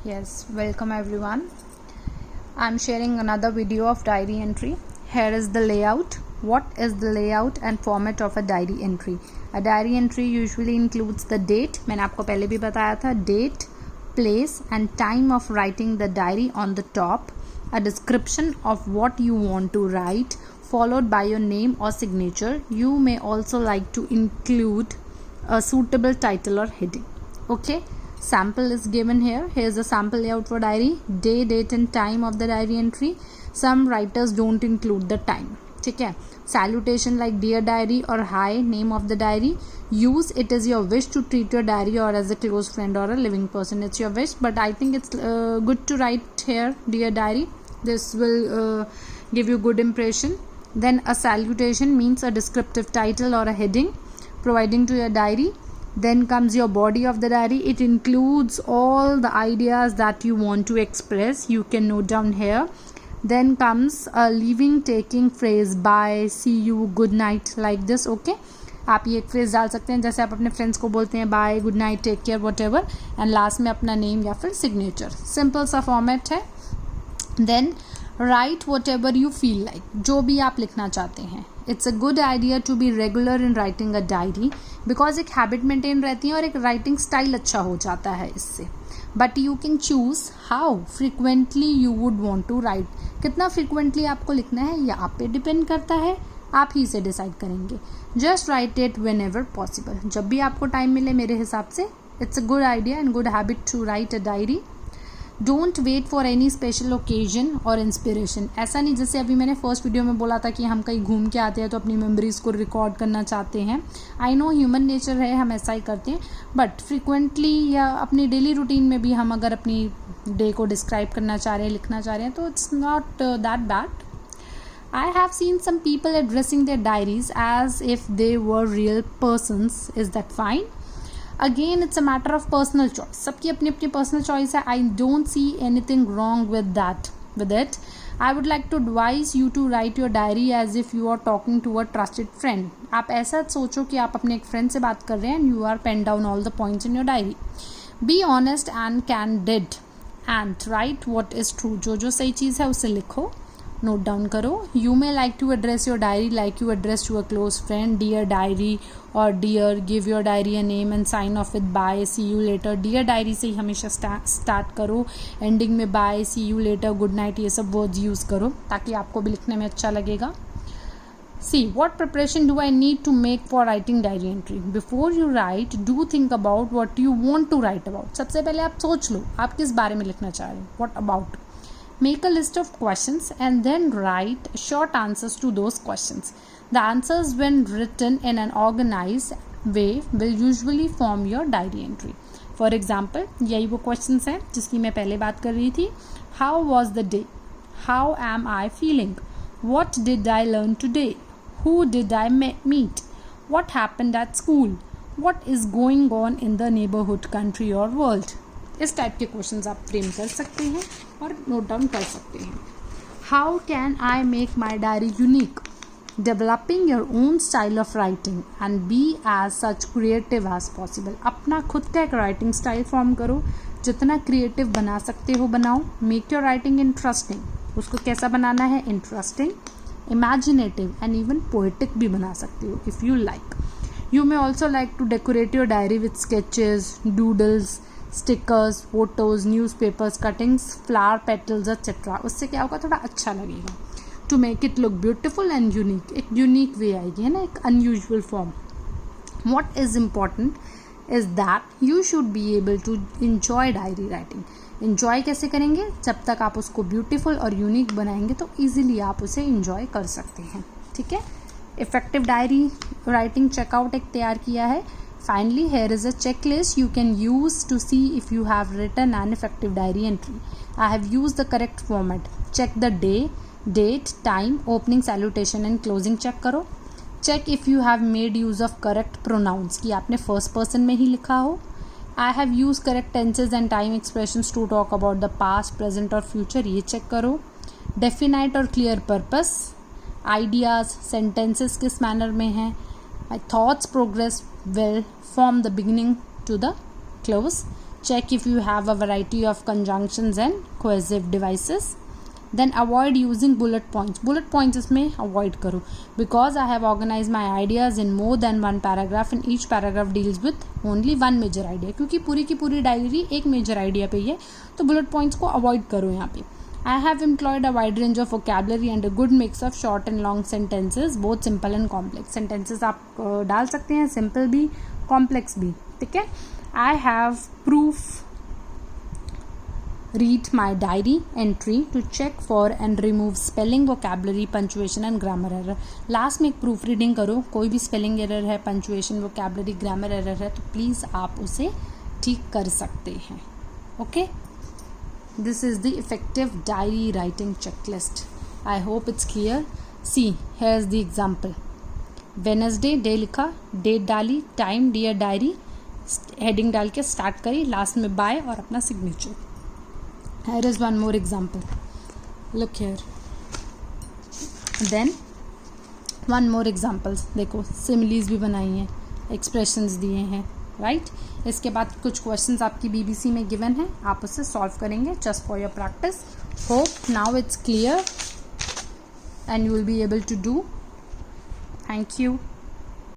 Yes, welcome everyone. I'm sharing another video of diary entry. Here is the layout. What is the layout and format of a diary entry? A diary entry usually includes the date. मैंने आपको पहले भी बताया था. Date, place and time of writing the diary on the top. A description of what you want to write, followed by your name or signature. You may also like to include a suitable title or heading. Okay. Sample is given here. Here's a sample layout for diary. Day, date and time of the diary entry. Some writers don't include the time. ठीक है. Salutation like dear diary or hi, name of the diary. Use it as your wish to treat your diary or as a close friend or a living person. It's your wish, but I think it's good to write here dear diary. This will give you good impression. Then a salutation means a descriptive title or a heading providing to your diary. Then comes your body of the diary. It includes all the ideas that you want to express. You can note down here. Then comes a leaving taking phrase, bye, see you, good night, like this. Okay, आप ये एक phrase डाल सकते हैं जैसे आप अपने friends को बोलते हैं bye, good night, take care, whatever, and last में अपना नेम या फिर सिग्नेचर. सिंपल सा फॉर्मेट है. Then write whatever you feel like, जो भी आप लिखना चाहते हैं. It's a good idea to be regular in writing a diary because एक हैबिट मेंटेन रहती है और एक राइटिंग स्टाइल अच्छा हो जाता है इससे. But you can choose how frequently you would want to write. कितना फ्रिक्वेंटली आपको लिखना है या आप पे डिपेंड करता है, आप ही से डिसाइड करेंगे. Just write it whenever possible, जब भी आपको टाइम मिले. मेरे हिसाब से it's a good idea and good habit to write a diary. Don't wait for any special occasion और इंस्पिरेशन. ऐसा नहीं जैसे अभी मैंने फर्स्ट वीडियो में बोला था कि हम कहीं घूम के आते हैं तो अपनी मेमोरीज को रिकॉर्ड करना चाहते हैं. आई नो ह्यूमन नेचर है, हम ऐसा ही करते हैं. बट फ्रिक्वेंटली या अपनी डेली रूटीन में भी हम अगर अपनी डे को डिस्क्राइब करना चाह रहे हैं, लिखना चाह रहे हैं, तो it's not that bad. I have seen some people addressing their diaries as if they were real persons. Is that fine? Again, it's a matter of personal choice. सबकी अपनी अपनी personal choice है. I don't see anything wrong with that. With it, I would like to advise you to write your diary as if you are talking to a trusted friend. आप ऐसा सोचो कि आप अपने एक फ्रेंड से बात कर रहे हैं and you are pen down all the points in your diary. Be honest and candid and write what is true. जो सही चीज़ है उसे लिखो, नोट डाउन करो. You may like to address your diary like you address to a close friend. Dear diary और dear. Give your diary a name and sign off with bye, see you later. Dear diary से ही हमेशा start करो. Ending में bye, see you later, good night, ये सब words use करो ताकि आपको भी लिखने में अच्छा लगेगा. See what preparation do I need to make for writing diary entry. Before you write do think about what you want to write about. सबसे पहले आप सोच लो आप किस बारे में लिखना चाह रहे हो. What about. Make a list of questions and then write short answers to those questions. The answers, when written in an organized way, will usually form your diary entry. For example, यही वो questions हैं जिसकी मैं पहले बात कर रही थी. How was the day? How am I feeling? What did I learn today? Who did I meet? What happened at school? What is going on in the neighborhood, country or world? इस type के questions आप frame कर सकते हैं और note down कर सकते हैं. How can I make my diary unique. Developing your own style of writing and be as such creative as possible. अपना खुद का एक राइटिंग स्टाइल फॉर्म करो. जितना क्रिएटिव बना सकते हो बनाओ. Make your writing interesting. उसको कैसा बनाना है? Interesting, imaginative and even poetic भी बना सकते हो if you like. You may also like to decorate your diary with sketches, doodles, stickers, photos, newspapers, cuttings, flower petals etcetera. उससे क्या होगा, थोड़ा अच्छा लगेगा. To make it look beautiful and unique. एक यूनिक वे आएगी, है ना, एक unusual form. What is important is that you should be able to enjoy diary writing. Enjoy कैसे करेंगे? जब तक आप उसको ब्यूटिफुल और यूनिक बनाएंगे तो ईजिली आप उसे इंजॉय कर सकते हैं. ठीक है. इफेक्टिव डायरी राइटिंग चेकआउट एक तैयार किया है. Finally, here is a checklist you can use to see if you have written an effective diary entry. I have used the correct format. Check the day, date, time, opening, salutation and closing check करो. Check if you have made use of correct pronouns, कि आपने first person में ही लिखा हो. I have used correct tenses and time expressions to talk about the past, present और future, ये check करो. Definite और clear purpose. Ideas, sentences किस manner में हैं. My thoughts progress will from the beginning to the close. check if you have a variety of conjunctions and cohesive devices. Then avoid using bullet points. Bullet points इसमें avoid करो because I have organized my ideas in more than one paragraph and each paragraph deals with only one major idea. क्योंकि पूरी की पूरी diary एक major idea पे ही है, तो bullet points को avoid करो यहाँ पे. I have employed a wide range of vocabulary and a good mix of short and long sentences, both simple and complex. Sentences आप डाल सकते हैं simple भी complex भी, ठीक है. I have read my diary entry to check for and remove spelling, vocabulary, punctuation and grammar error. Last में एक प्रूफ रीडिंग करो, कोई भी स्पेलिंग एरर है, पंचुएशन, वोकैबुलरी, ग्रामर एरर है तो प्लीज़ आप उसे ठीक कर सकते हैं. Okay, this is the effective diary writing checklist. I hope it's clear. See, here is the example. Wednesday day लिखा, डेट डाली, टाइम डियर डायरी, हेडिंग डाल के स्टार्ट करी, लास्ट में बाय और अपना signature. Here is one more example. Look here. Then one more examples. देखो similes भी बनाई हैं, expressions दिए हैं, right? इसके बाद कुछ questions आपकी BBC में given है, आप उससे solve करेंगे just for your practice. Hope now it's clear and you will be able to do. Thank you.